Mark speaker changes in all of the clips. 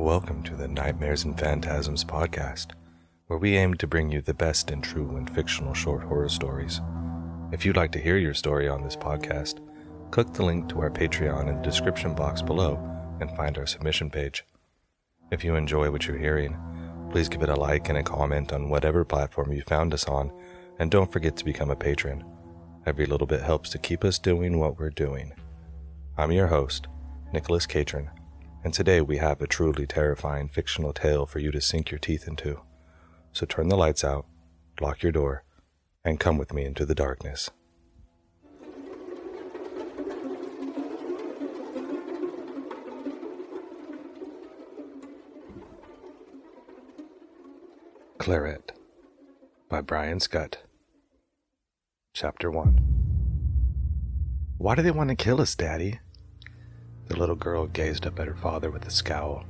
Speaker 1: Welcome to the Nightmares and Phantasms podcast, where we aim to bring you the best in true and fictional short horror stories. If you'd like to hear your story on this podcast, click the link to our Patreon in the description box below and find our submission page. If you enjoy what you're hearing, please give it a like and a comment on whatever platform you found us on, and don't forget to become a patron. Every little bit helps to keep us doing what we're doing. I'm your host, Catron, and today we have a truly terrifying fictional tale for you to sink your teeth into. So turn the lights out, lock your door, and come with me into the darkness. Claret by Brian Scutt. Chapter 1. Why do they want to kill us, Daddy? The little girl gazed up at her father with a scowl.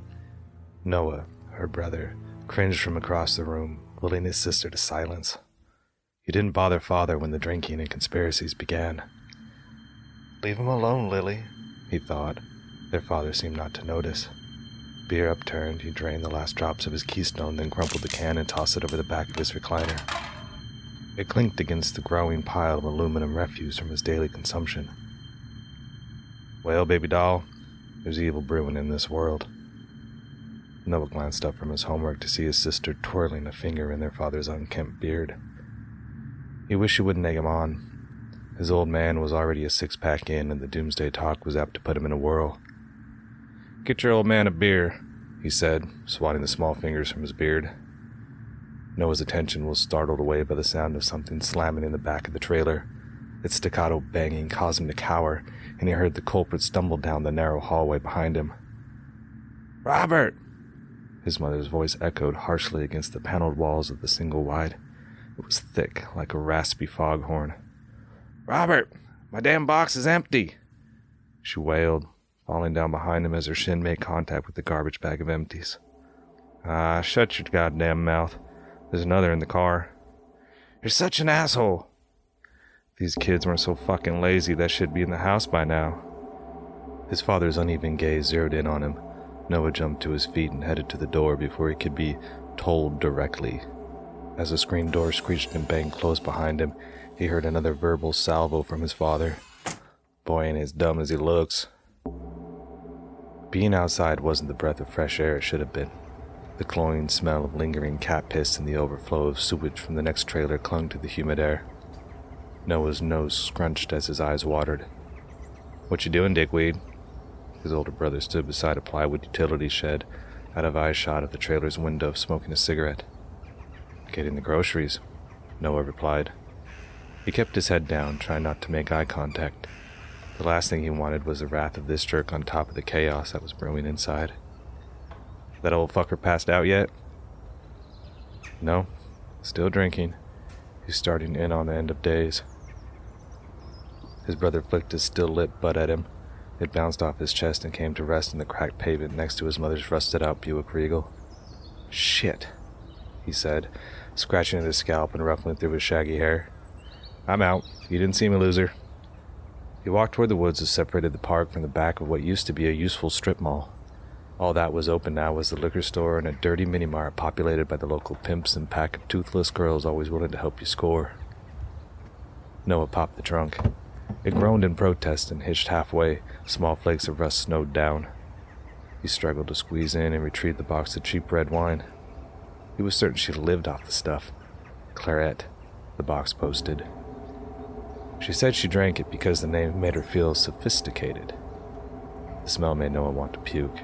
Speaker 1: Noah, her brother, cringed from across the room, willing his sister to silence. He didn't bother Father when the drinking and conspiracies began. Leave him alone, Lily, he thought. Their father seemed not to notice. Beer upturned, he drained the last drops of his Keystone, then crumpled the can and tossed it over the back of his recliner. It clinked against the growing pile of aluminum refuse from his daily consumption. Well, baby doll, there's evil brewing in this world. Noah glanced up from his homework to see his sister twirling a finger in their father's unkempt beard. He wished she wouldn't egg him on. His old man was already a six-pack in, and the doomsday talk was apt to put him in a whirl. Get your old man a beer, he said, swatting the small fingers from his beard. Noah's attention was startled away by the sound of something slamming in the back of the trailer. Its staccato banging caused him to cower, and he heard the culprit stumble down the narrow hallway behind him. Robert! His mother's voice echoed harshly against the paneled walls of the single wide. It was thick, like a raspy foghorn. Robert! My damn box is empty! She wailed, falling down behind him as her shin made contact with the garbage bag of empties. Ah, shut your goddamn mouth. There's another in the car. You're such an asshole! These kids weren't so fucking lazy, that should be in the house by now. His father's uneven gaze zeroed in on him. Noah jumped to his feet and headed to the door before he could be told directly. As the screen door screeched and banged close behind him, he heard another verbal salvo from his father. Boy ain't as dumb as he looks. Being outside wasn't the breath of fresh air it should have been. The cloying smell of lingering cat piss and the overflow of sewage from the next trailer clung to the humid air. Noah's nose scrunched as his eyes watered. What you doing, dickweed? His older brother stood beside a plywood utility shed, out of eyeshot of the trailer's window, smoking a cigarette. Getting the groceries, Noah replied. He kept his head down, trying not to make eye contact. The last thing he wanted was the wrath of this jerk on top of the chaos that was brewing inside. That old fucker passed out yet? No, still drinking. He's starting in on the end of days. His brother flicked his still-lit butt at him. It bounced off his chest and came to rest in the cracked pavement next to his mother's rusted-out Buick Regal. Shit, he said, scratching at his scalp and ruffling through his shaggy hair. I'm out. You didn't see me, loser. He walked toward the woods that separated the park from the back of what used to be a useful strip mall. All that was open now was the liquor store and a dirty mini-mart populated by the local pimps and pack of toothless girls always willing to help you score. Noah popped the trunk. It groaned in protest and hitched halfway, small flakes of rust snowed down. He struggled to squeeze in and retrieve the box of cheap red wine. He was certain she lived off the stuff. Claret, the box posted. She said she drank it because the name made her feel sophisticated. The smell made Noah want to puke.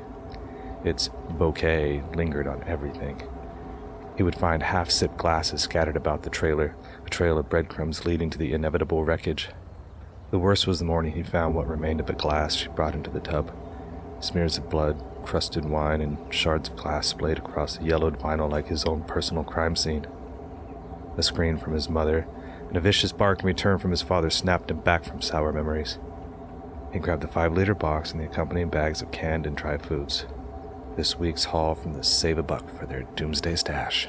Speaker 1: Its bouquet lingered on everything. He would find half-sipped glasses scattered about the trailer, a trail of breadcrumbs leading to the inevitable wreckage. The worst was the morning he found what remained of a glass she brought into the tub. Smears of blood, crusted wine, and shards of glass splayed across the yellowed vinyl like his own personal crime scene. A scream from his mother, and a vicious bark in return from his father snapped him back from sour memories. He grabbed the 5-liter box and the accompanying bags of canned and dry foods. This week's haul from the Save-A-Buck for their doomsday stash.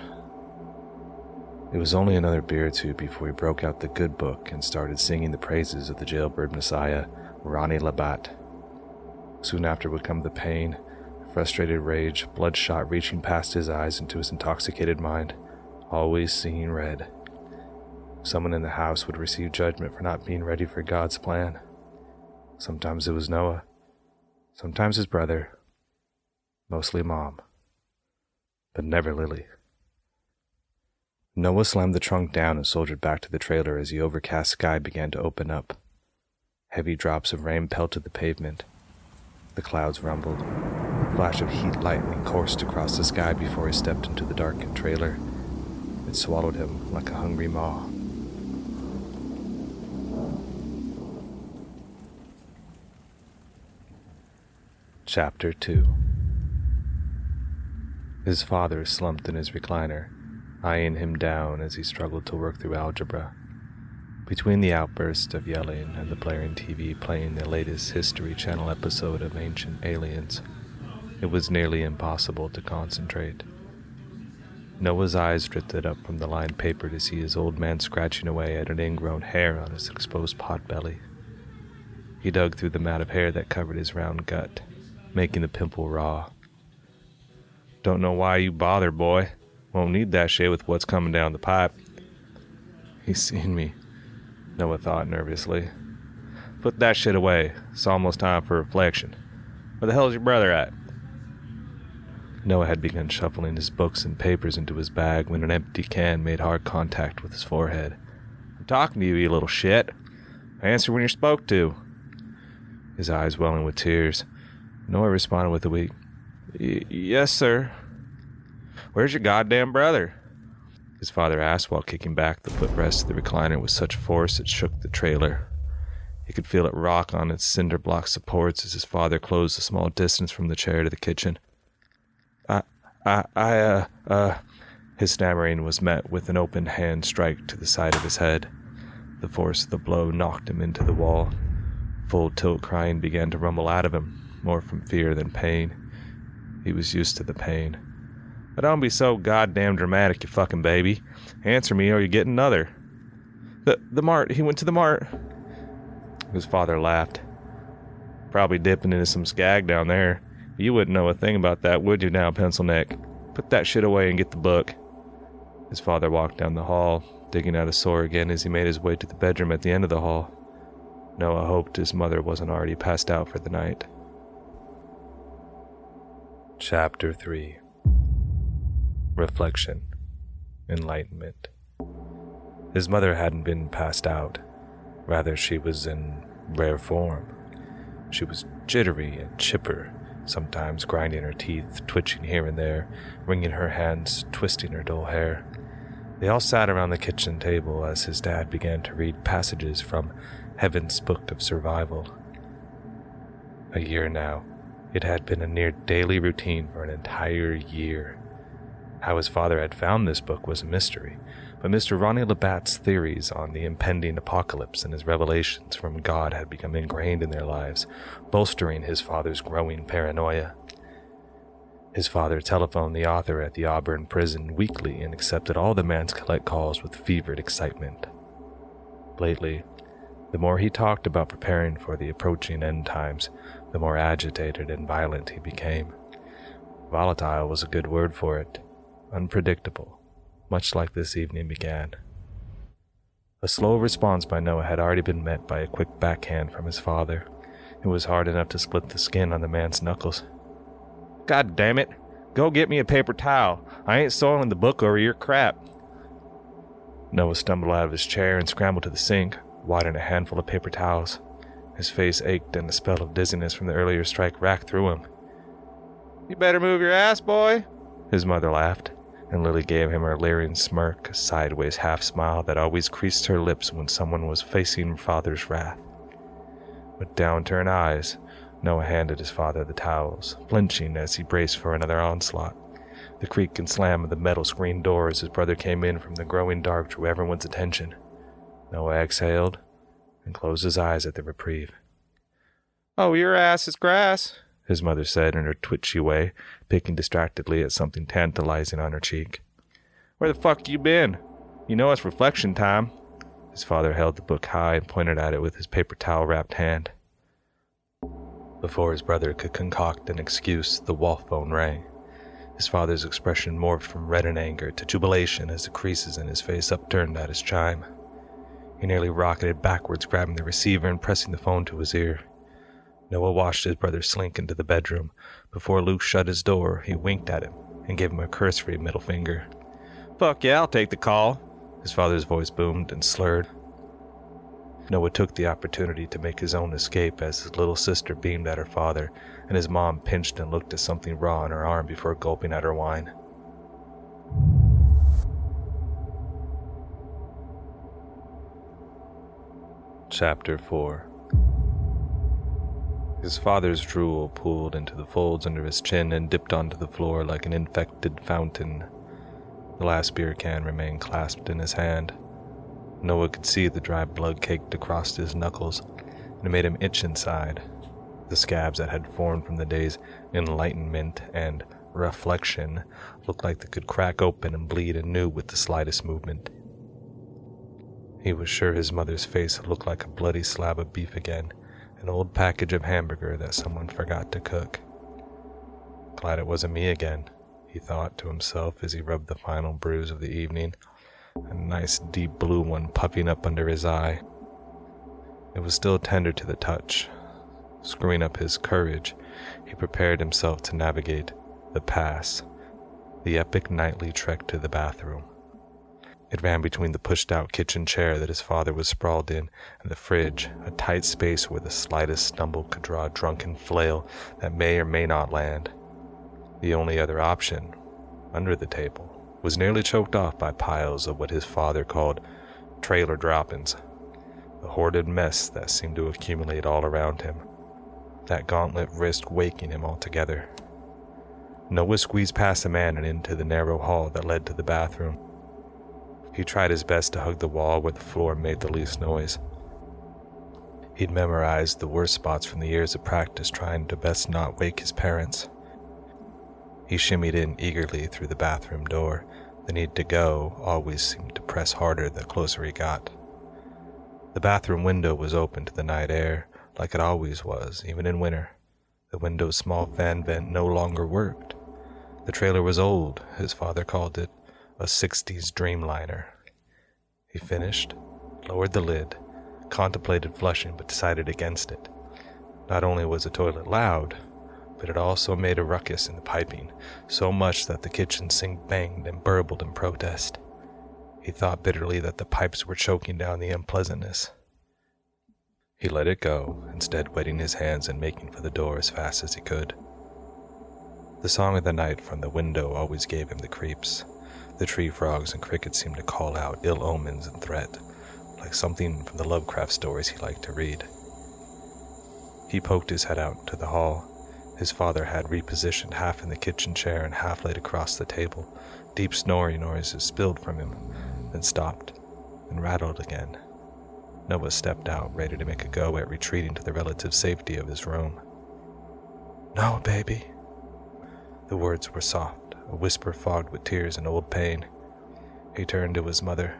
Speaker 1: It was only another beer or two before he broke out the good book and started singing the praises of the jailbird messiah, Ronnie Labatt. Soon after would come the pain, frustrated rage, bloodshot reaching past his eyes into his intoxicated mind, always seeing red. Someone in the house would receive judgment for not being ready for God's plan. Sometimes it was Noah, sometimes his brother, mostly Mom, but never Lily. Noah slammed the trunk down and soldiered back to the trailer as the overcast sky began to open up. Heavy drops of rain pelted the pavement. The clouds rumbled. A flash of heat lightning coursed across the sky before he stepped into the darkened trailer. It swallowed him like a hungry maw. Chapter 2. His father slumped in his recliner, eyeing him down as he struggled to work through algebra. Between the outbursts of yelling and the blaring TV playing the latest History Channel episode of Ancient Aliens, it was nearly impossible to concentrate. Noah's eyes drifted up from the lined paper to see his old man scratching away at an ingrown hair on his exposed potbelly. He dug through the mat of hair that covered his round gut, making the pimple raw. "Don't know why you bother, boy. Won't need that shit with what's coming down the pipe." "He's seen me," Noah thought nervously. "Put that shit away. It's almost time for reflection. Where the hell's your brother at?" Noah had begun shuffling his books and papers into his bag when an empty can made hard contact with his forehead. "I'm talking to you, you little shit. Answer when you're spoke to." His eyes welling with tears, Noah responded with a weak, "Yes, sir." "Where's your goddamn brother?" his father asked while kicking back the footrest of the recliner with such force it shook the trailer. He could feel it rock on its cinder block supports as his father closed a small distance from the chair to the kitchen. His stammering was met with an open hand strike to the side of his head. The force of the blow knocked him into the wall. Full tilt crying began to rumble out of him, more from fear than pain. He was used to the pain. "But don't be so goddamn dramatic, you fucking baby. Answer me or you get another." The mart. He went to the mart." His father laughed. "Probably dipping into some skag down there. You wouldn't know a thing about that, would you now, pencil neck? Put that shit away and get the book." His father walked down the hall, digging out a sore again as he made his way to the bedroom at the end of the hall. Noah hoped his mother wasn't already passed out for the night. Chapter 3. Reflection. Enlightenment. His mother hadn't been passed out. Rather, she was in rare form. She was jittery and chipper, sometimes grinding her teeth, twitching here and there, wringing her hands, twisting her dull hair. They all sat around the kitchen table as his dad began to read passages from Heaven's Book of Survival. A year now. It had been a near daily routine for an entire year. How his father had found this book was a mystery, but Mr. Ronnie Labatt's theories on the impending apocalypse and his revelations from God had become ingrained in their lives, bolstering his father's growing paranoia. His father telephoned the author at the Auburn prison weekly and accepted all the man's collect calls with fevered excitement. Lately, the more he talked about preparing for the approaching end times, the more agitated and violent he became. Volatile was a good word for it. Unpredictable, much like this evening began. A slow response by Noah had already been met by a quick backhand from his father. It was hard enough to split the skin on the man's knuckles. "God damn it! Go get me a paper towel. I ain't soiling the book over your crap." Noah stumbled out of his chair and scrambled to the sink, wadding a handful of paper towels. His face ached and the spell of dizziness from the earlier strike racked through him. "You better move your ass, boy," his mother laughed, and Lily gave him her leering smirk, a sideways half-smile that always creased her lips when someone was facing father's wrath. With downturned eyes, Noah handed his father the towels, flinching as he braced for another onslaught. The creak and slam of the metal screen door as his brother came in from the growing dark drew everyone's attention. Noah exhaled and closed his eyes at the reprieve. "Oh, your ass is grass," his mother said in her twitchy way, picking distractedly at something tantalizing on her cheek. "Where the fuck you been? You know it's reflection time." His father held the book high and pointed at it with his paper towel-wrapped hand. Before his brother could concoct an excuse, the Wolf phone rang. His father's expression morphed from red and anger to jubilation as the creases in his face upturned at his chime. He nearly rocketed backwards, grabbing the receiver and pressing the phone to his ear. Noah watched his brother slink into the bedroom. Before Luke shut his door, he winked at him and gave him a cursory middle finger. "Fuck yeah, I'll take the call," his father's voice boomed and slurred. Noah took the opportunity to make his own escape as his little sister beamed at her father, and his mom pinched and looked at something raw on her arm before gulping at her wine. Chapter 4. His father's drool pooled into the folds under his chin and dipped onto the floor like an infected fountain. The last beer can remained clasped in his hand. Noah could see the dry blood caked across his knuckles, and it made him itch inside. The scabs that had formed from the day's enlightenment and reflection looked like they could crack open and bleed anew with the slightest movement. He was sure his mother's face looked like a bloody slab of beef again, an old package of hamburger that someone forgot to cook. Glad it wasn't me again, he thought to himself as he rubbed the final bruise of the evening, a nice deep blue one puffing up under his eye. It was still tender to the touch. Screwing up his courage, he prepared himself to navigate the pass, the epic nightly trek to the bathroom. It ran between the pushed-out kitchen chair that his father was sprawled in and the fridge, a tight space where the slightest stumble could draw a drunken flail that may or may not land. The only other option, under the table, was nearly choked off by piles of what his father called trailer droppings, the hoarded mess that seemed to accumulate all around him. That gauntlet risked waking him altogether. Noah squeezed past the man and into the narrow hall that led to the bathroom. He tried his best to hug the wall where the floor made the least noise. He'd memorized the worst spots from the years of practice trying to best not wake his parents. He shimmied in eagerly through the bathroom door. The need to go always seemed to press harder the closer he got. The bathroom window was open to the night air, like it always was, even in winter. The window's small fan vent no longer worked. The trailer was old, his father called it, a 60s dreamliner. He finished, lowered the lid, contemplated flushing but decided against it. Not only was the toilet loud, but it also made a ruckus in the piping, so much that the kitchen sink banged and burbled in protest. He thought bitterly that the pipes were choking down the unpleasantness. He let it go, instead wetting his hands and making for the door as fast as he could. The song of the night from the window always gave him the creeps. The tree frogs and crickets seemed to call out ill omens and threat, like something from the Lovecraft stories he liked to read. He poked his head out into the hall. His father had repositioned half in the kitchen chair and half laid across the table. Deep snoring noises spilled from him, then stopped, and rattled again. Noah stepped out, ready to make a go at retreating to the relative safety of his room. "No, baby." The words were soft, a whisper fogged with tears and old pain. He turned to his mother.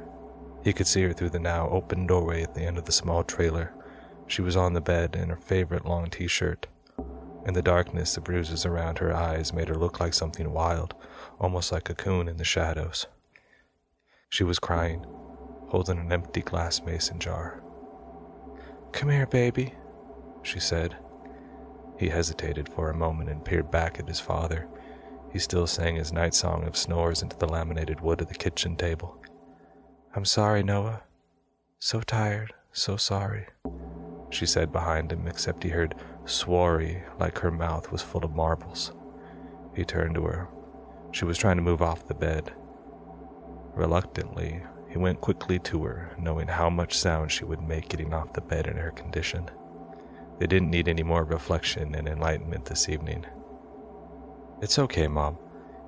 Speaker 1: He could see her through the now open doorway at the end of the small trailer. She was on the bed in her favorite long t-shirt. In the darkness, the bruises around her eyes made her look like something wild, almost like a coon in the shadows. She was crying, holding an empty glass mason jar. "Come here, baby," she said. He hesitated for a moment and peered back at his father. He still sang his night song of snores into the laminated wood of the kitchen table. "I'm sorry, Noah. So tired, so sorry," she said behind him, except he heard "sworry" like her mouth was full of marbles. He turned to her. She was trying to move off the bed. Reluctantly, he went quickly to her, knowing how much sound she would make getting off the bed in her condition. They didn't need any more reflection and enlightenment this evening. "It's okay, Mom,"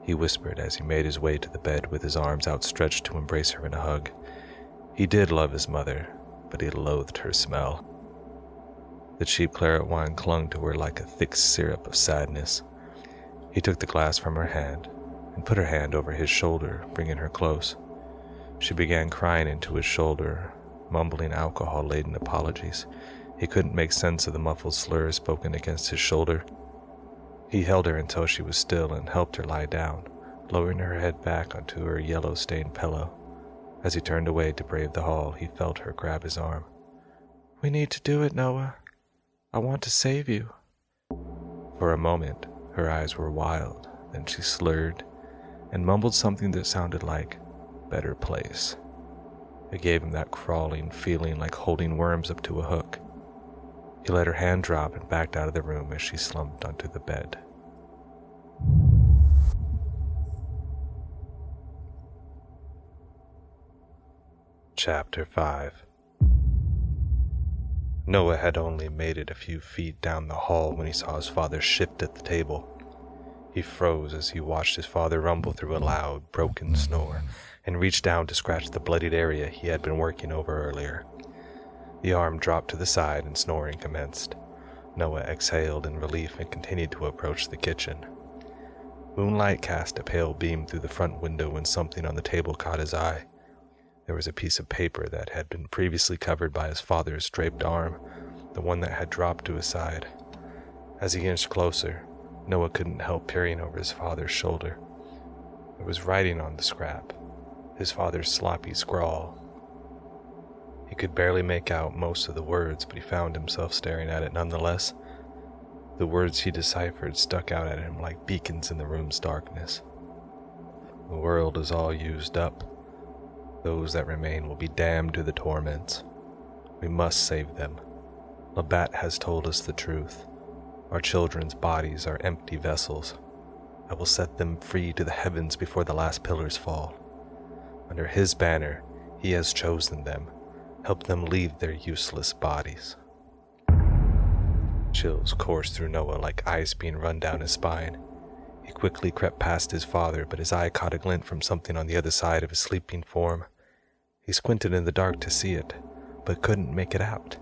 Speaker 1: he whispered as he made his way to the bed with his arms outstretched to embrace her in a hug. He did love his mother, but he loathed her smell. The cheap claret wine clung to her like a thick syrup of sadness. He took the glass from her hand and put her hand over his shoulder, bringing her close. She began crying into his shoulder, mumbling alcohol-laden apologies. He couldn't make sense of the muffled slurs spoken against his shoulder. He held her until she was still and helped her lie down, lowering her head back onto her yellow-stained pillow. As he turned away to brave the hall, he felt her grab his arm. "We need to do it, Noah. I want to save you." For a moment, her eyes were wild. Then she slurred and mumbled something that sounded like "better place." It gave him that crawling feeling like holding worms up to a hook. He let her hand drop and backed out of the room as she slumped onto the bed. Chapter 5. Noah had only made it a few feet down the hall when he saw his father shift at the table. He froze as he watched his father rumble through a loud, broken snore and reached down to scratch the bloodied area he had been working over earlier. The arm dropped to the side and snoring commenced. Noah exhaled in relief and continued to approach the kitchen. Moonlight cast a pale beam through the front window when something on the table caught his eye. There was a piece of paper that had been previously covered by his father's draped arm, the one that had dropped to his side. As he inched closer, Noah couldn't help peering over his father's shoulder. There was writing on the scrap, his father's sloppy scrawl. He could barely make out most of the words, but he found himself staring at it nonetheless. The words he deciphered stuck out at him like beacons in the room's darkness. "The world is all used up. Those that remain will be damned to the torments. We must save them. Labatt has told us the truth. Our children's bodies are empty vessels. I will set them free to the heavens before the last pillars fall. Under his banner, he has chosen them. Help them leave their useless bodies." Chills coursed through Noah like ice being run down his spine. He quickly crept past his father, but his eye caught a glint from something on the other side of his sleeping form. He squinted in the dark to see it, but couldn't make it out.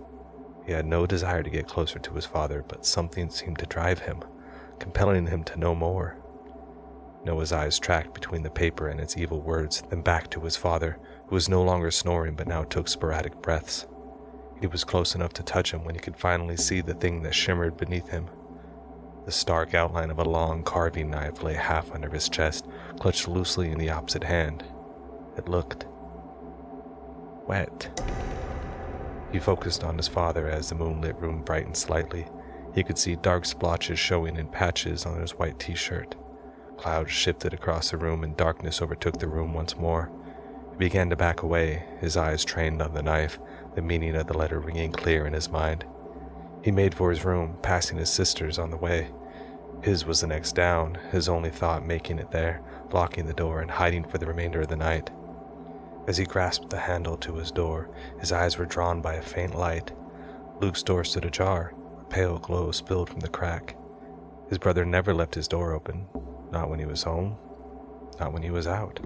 Speaker 1: He had no desire to get closer to his father, but something seemed to drive him, compelling him to know more. Noah's eyes tracked between the paper and its evil words, then back to his father, who was no longer snoring but now took sporadic breaths. He was close enough to touch him when he could finally see the thing that shimmered beneath him. The stark outline of a long carving knife lay half under his chest, clutched loosely in the opposite hand. It looked wet. He focused on his father as the moonlit room brightened slightly. He could see dark splotches showing in patches on his white t-shirt. Clouds shifted across the room and darkness overtook the room once more. He began to back away, his eyes trained on the knife, the meaning of the letter ringing clear in his mind. He made for his room, passing his sister's on the way. His was the next down, his only thought making it there, locking the door and hiding for the remainder of the night. As he grasped the handle to his door, his eyes were drawn by a faint light. Luke's door stood ajar, a pale glow spilled from the crack. His brother never left his door open, not when he was home, not when he was out.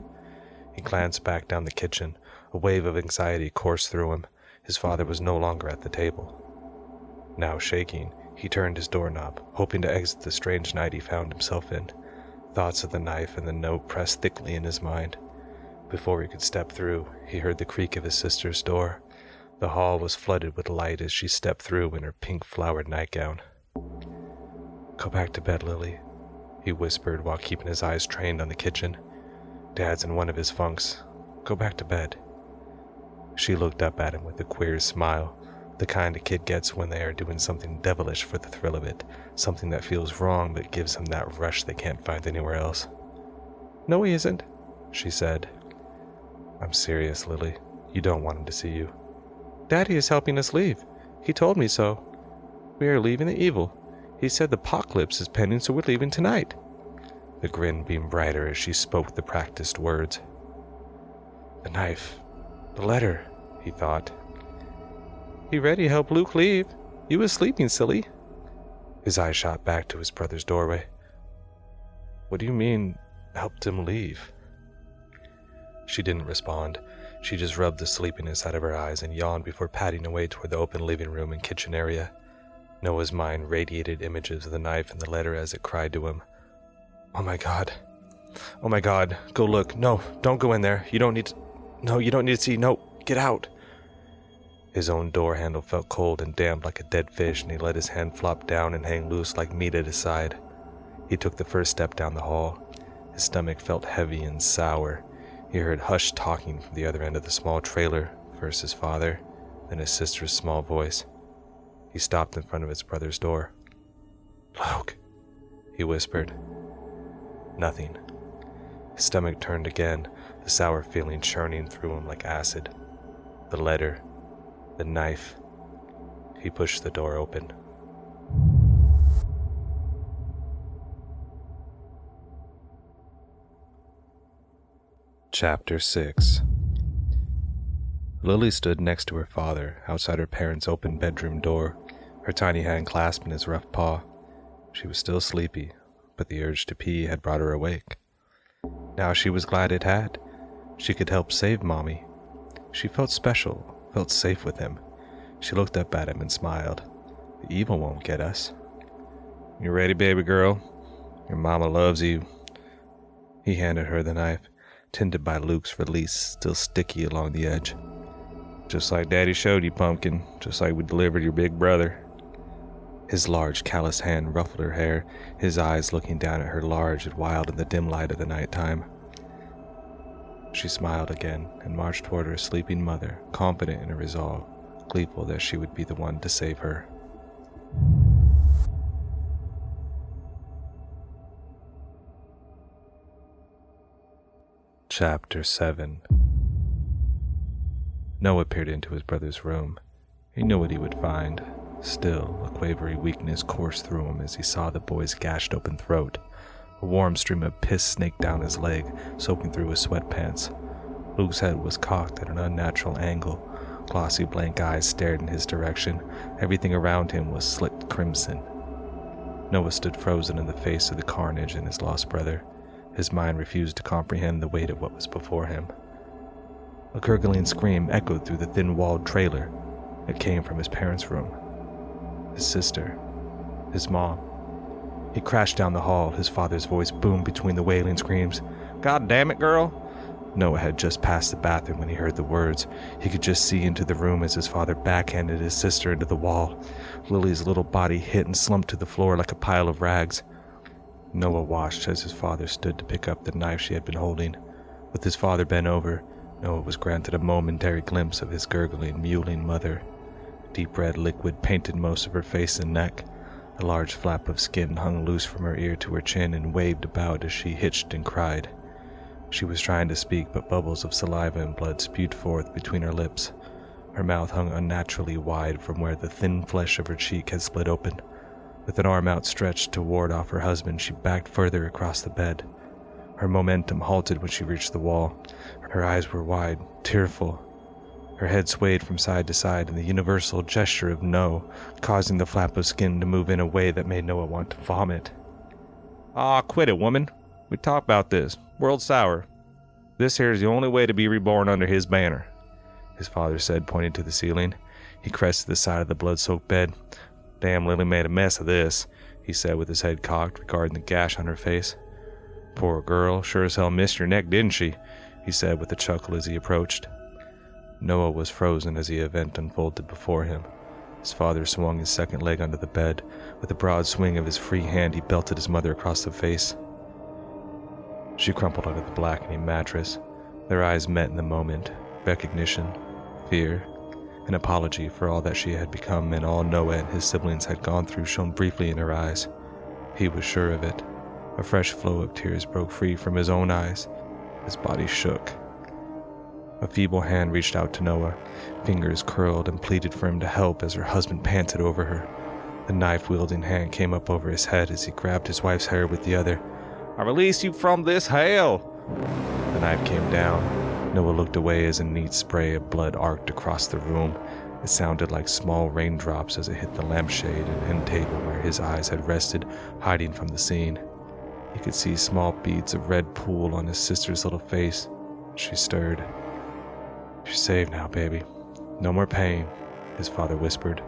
Speaker 1: He glanced back down the kitchen. A wave of anxiety coursed through him. His father was no longer at the table. Now shaking, he turned his doorknob, hoping to exit the strange night he found himself in. Thoughts of the knife and the note pressed thickly in his mind. Before he could step through, he heard the creak of his sister's door. The hall was flooded with light as she stepped through in her pink flowered nightgown. "Go back to bed, Lily," he whispered while keeping his eyes trained on the kitchen. "Dad's in one of his funks. Go back to bed." She looked up at him with a queer smile, the kind a kid gets when they are doing something devilish for the thrill of it, something that feels wrong but gives them that rush they can't find anywhere else. "No, he isn't," she said. "I'm serious, Lily. You don't want him to see you." "Daddy is helping us leave. He told me so. We are leaving the evil. He said the apocalypse is pending, so we're leaving tonight." The grin beamed brighter as she spoke the practiced words. "The knife. The letter," he thought. "He ready to help Luke leave. You was sleeping, silly." His eyes shot back to his brother's doorway. "What do you mean, helped him leave?" She didn't respond. She just rubbed the sleepiness out of her eyes and yawned before padding away toward the open living room and kitchen area. Noah's mind radiated images of the knife and the letter as it cried to him. "Oh my God. Oh my God. Go look. No, don't go in there. You don't need to see. No, get out." His own door handle felt cold and damp like a dead fish, and he let his hand flop down and hang loose like meat at his side. He took the first step down the hall. His stomach felt heavy and sour. He heard hushed talking from the other end of the small trailer, first his father, then his sister's small voice. He stopped in front of his brother's door. "Luke," he whispered. Nothing. His stomach turned again, the sour feeling churning through him like acid. The letter, the knife. He pushed the door open. Chapter 6. Lily stood next to her father, outside her parents' open bedroom door, her tiny hand clasped in his rough paw. She was still sleepy, but the urge to pee had brought her awake. Now she was glad it had. She could help save Mommy. She felt special, felt safe with him. She looked up at him and smiled. The evil won't get us. "You ready, baby girl? Your mama loves you." He handed her the knife, tinted by Luke's release, still sticky along the edge. "Just like Daddy showed you, Pumpkin, just like we delivered your big brother." His large, callous hand ruffled her hair, his eyes looking down at her large and wild in the dim light of the nighttime. She smiled again and marched toward her sleeping mother, confident in her resolve, gleeful that she would be the one to save her. Chapter 7. Noah peered into his brother's room. He knew what he would find. Still, a quavery weakness coursed through him as he saw the boy's gashed open throat. A warm stream of piss snaked down his leg, soaking through his sweatpants. Luke's head was cocked at an unnatural angle. Glossy blank eyes stared in his direction. Everything around him was slit crimson. Noah stood frozen in the face of the carnage in his lost brother. His mind refused to comprehend the weight of what was before him. A gurgling scream echoed through the thin-walled trailer. It came from his parents' room. His sister. His mom. He crashed down the hall, his father's voice boomed between the wailing screams. "God damn it, girl!" Noah had just passed the bathroom when he heard the words. He could just see into the room as his father backhanded his sister into the wall. Lily's little body hit and slumped to the floor like a pile of rags. Noah watched as his father stood to pick up the knife she had been holding. With his father bent over, Noah was granted a momentary glimpse of his gurgling, mewling mother. Deep red liquid painted most of her face and neck. A large flap of skin hung loose from her ear to her chin and waved about as she hitched and cried. She was trying to speak, but bubbles of saliva and blood spewed forth between her lips. Her mouth hung unnaturally wide from where the thin flesh of her cheek had split open. With an arm outstretched to ward off her husband, she backed further across the bed. Her momentum halted when she reached the wall. Her eyes were wide, tearful. Her head swayed from side to side in the universal gesture of no, causing the flap of skin to move in a way that made Noah want to vomit. "Aw, quit it, woman. We talked about this. World's sour. This here's the only way to be reborn under his banner," his father said, pointing to the ceiling. He crested the side of the blood-soaked bed. "Damn, Lily made a mess of this," he said with his head cocked, regarding the gash on her face. "Poor girl, sure as hell missed your neck, didn't she?" he said with a chuckle as he approached. Noah was frozen as the event unfolded before him. His father swung his second leg under the bed. With a broad swing of his free hand, he belted his mother across the face. She crumpled under the blackening mattress. Their eyes met in the moment. Recognition, fear, an apology for all that she had become and all Noah and his siblings had gone through shone briefly in her eyes. He was sure of it. A fresh flow of tears broke free from his own eyes. His body shook. A feeble hand reached out to Noah. Fingers curled and pleaded for him to help as her husband panted over her. The knife-wielding hand came up over his head as he grabbed his wife's hair with the other. "I release you from this hell!" The knife came down. Noah looked away as a neat spray of blood arced across the room. It sounded like small raindrops as it hit the lampshade and end table where his eyes had rested, hiding from the scene. He could see small beads of red pool on his sister's little face. She stirred. "You're saved now, baby. No more pain," his father whispered.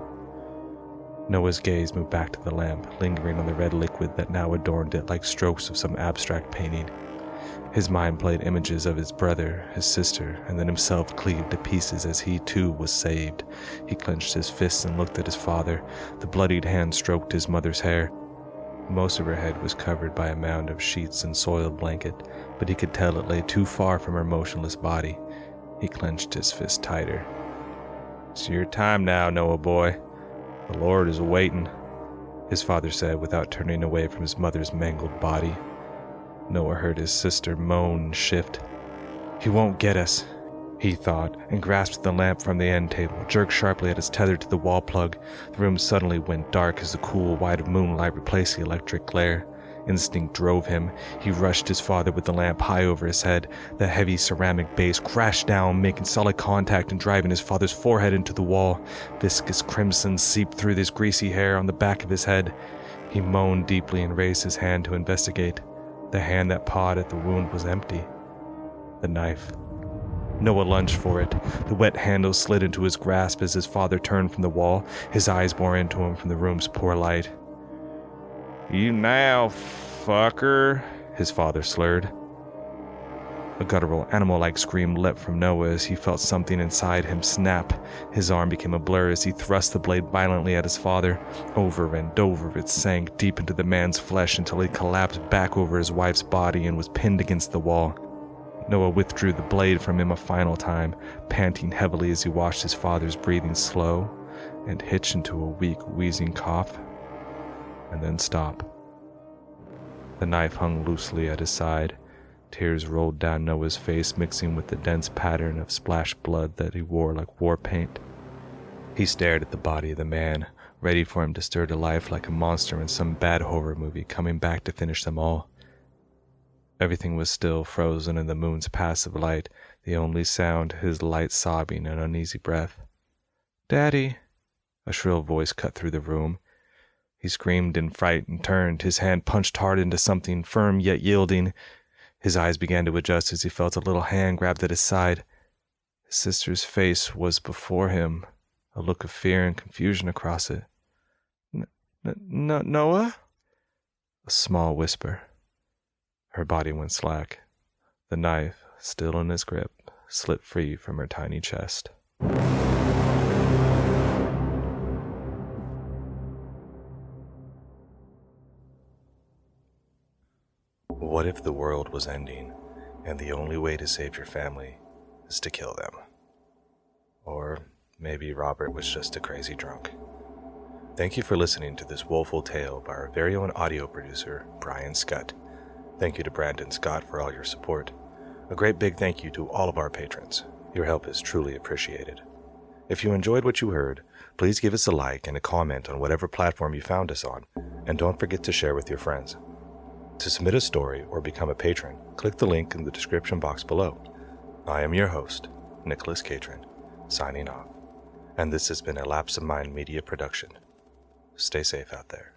Speaker 1: Noah's gaze moved back to the lamp, lingering on the red liquid that now adorned it like strokes of some abstract painting. His mind played images of his brother, his sister, and then himself cleaved to pieces as he too was saved. He clenched his fists and looked at his father. The bloodied hand stroked his mother's hair. Most of her head was covered by a mound of sheets and soiled blanket, but he could tell it lay too far from her motionless body. He clenched his fist tighter. "It's your time now, Noah boy. The Lord is waiting," his father said without turning away from his mother's mangled body. Noah heard his sister moan and shift. "He won't get us," he thought, and grasped the lamp from the end table, jerked sharply at its tether to the wall plug. The room suddenly went dark as the cool white moonlight replaced the electric glare. Instinct drove him. He rushed his father with the lamp high over his head. The heavy ceramic base crashed down, making solid contact and driving his father's forehead into the wall. Viscous crimson seeped through his greasy hair on the back of his head. He moaned deeply and raised his hand to investigate. The hand that pawed at the wound was empty. The knife. Noah lunged for it. The wet handle slid into his grasp as his father turned from the wall. His eyes bore into him from the room's poor light. "You now, fucker," his father slurred. A guttural, animal-like scream leapt from Noah as he felt something inside him snap. His arm became a blur as he thrust the blade violently at his father. Over and over it sank deep into the man's flesh until he collapsed back over his wife's body and was pinned against the wall. Noah withdrew the blade from him a final time, panting heavily as he watched his father's breathing slow and hitch into a weak, wheezing cough, and then stop. The knife hung loosely at his side. Tears rolled down Noah's face, mixing with the dense pattern of splashed blood that he wore like war paint. He stared at the body of the man, ready for him to stir to life like a monster in some bad horror movie, coming back to finish them all. Everything was still, frozen in the moon's passive light, the only sound his light sobbing and uneasy breath. "Daddy!" A shrill voice cut through the room. He screamed in fright and turned. His hand punched hard into something firm yet yielding. His eyes began to adjust as he felt a little hand grabbed at his side. His sister's face was before him, a look of fear and confusion across it. Noah? A small whisper. Her body went slack. The knife, still in his grip, slipped free from her tiny chest. What if the world was ending, and the only way to save your family is to kill them? Or maybe Robert was just a crazy drunk. Thank you for listening to this woeful tale by our very own audio producer, Brian Scutt. Thank you to Brandon Scott for all your support. A great big thank you to all of our patrons. Your help is truly appreciated. If you enjoyed what you heard, please give us a like and a comment on whatever platform you found us on, and don't forget to share with your friends. To submit a story or become a patron, click the link in the description box below. I am your host, Nicholas Catron, signing off. And this has been a Lapse of Mind Media production. Stay safe out there.